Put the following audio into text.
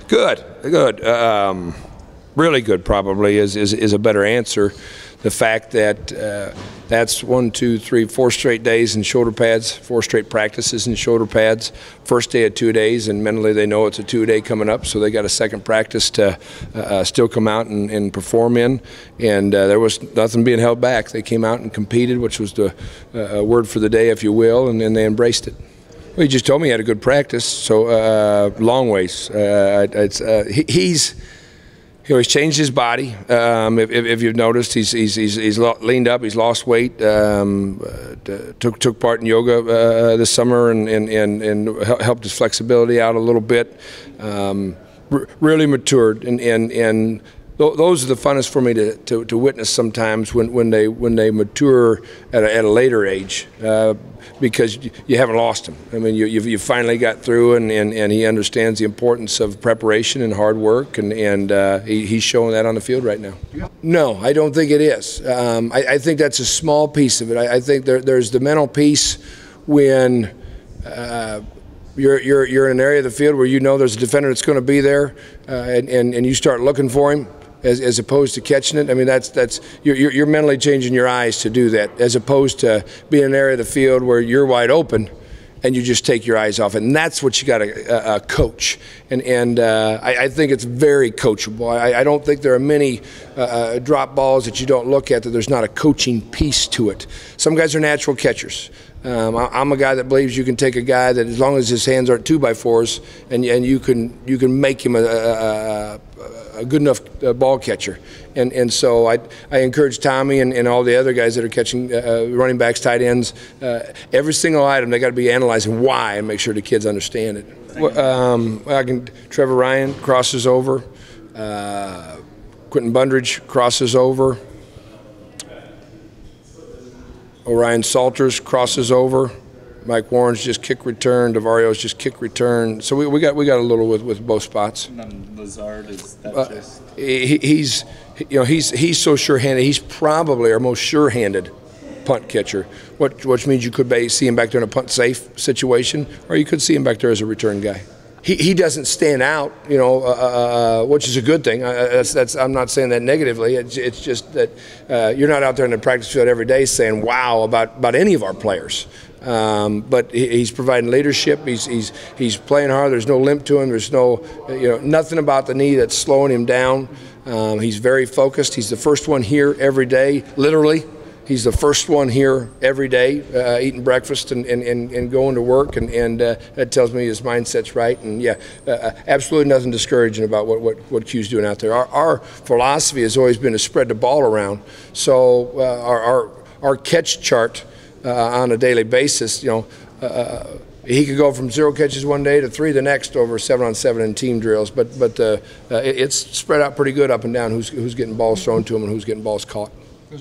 Good, good. Really good probably is a better answer. The fact that that's 1, 2, 3, 4 straight days in shoulder pads, 4 straight practices in shoulder pads. First day of 2 days, and mentally they know it's a 2-day coming up, so they got a second practice to still come out and perform in. And there was nothing being held back. They came out and competed, which was the word for the day, if you will, and then they embraced it. Well, he just told me he had a good practice, so long ways. He always changed his body. If you've noticed, he's leaned up. He's lost weight. Took part in yoga this summer and helped his flexibility out a little bit. Really matured, and those are the funnest for me to witness sometimes when they mature at a later age, because you haven't lost him. I mean, you finally got through, and he understands the importance of preparation and hard work, and he's showing that on the field right now. No, I don't think it is. I think that's a small piece of it. I think there's the mental piece when you're in an area of the field where you know there's a defender that's going to be there, and you start looking for him, as opposed to catching it. I mean, you're mentally changing your eyes to do that, as opposed to being in an area of the field where you're wide open and you just take your eyes off it. And that's what you got to coach. And I think it's very coachable. I don't think there are many drop balls that you don't look at that there's not a coaching piece to it. Some guys are natural catchers. I'm a guy that believes you can take a guy that, as long as his hands aren't 2x4s, and you can make him a good enough ball catcher. And so I encourage Tommy and all the other guys that are catching running backs, tight ends, every single item they got to be analyzing why and make sure the kids understand it. Trevor Ryan crosses over, Quentin Bundridge crosses over, Orion Salters crosses over, Mike Warren's just kick return, DeVario's just kick return. So we got a little with both spots. And then Lazard, is that just? He's so sure-handed. He's probably our most sure-handed punt catcher, which means you could see him back there in a punt safe situation, or you could see him back there as a return guy. He doesn't stand out, which is a good thing. I'm not saying that negatively. It's just that you're not out there in the practice field every day saying wow about any of our players. But he's providing leadership. He's playing hard. There's no limp to him. There's no nothing about the knee that's slowing him down. He's very focused. He's the first one here every day, literally. He's the first one here every day, eating breakfast and going to work, and that tells me his mindset's right. And yeah, absolutely nothing discouraging about what Q's doing out there. Our philosophy has always been to spread the ball around. So our catch chart on a daily basis, he could go from 0 catches one day to 3 the next over 7-on-7 in team drills, but it's spread out pretty good up and down who's getting balls thrown to him and who's getting balls caught.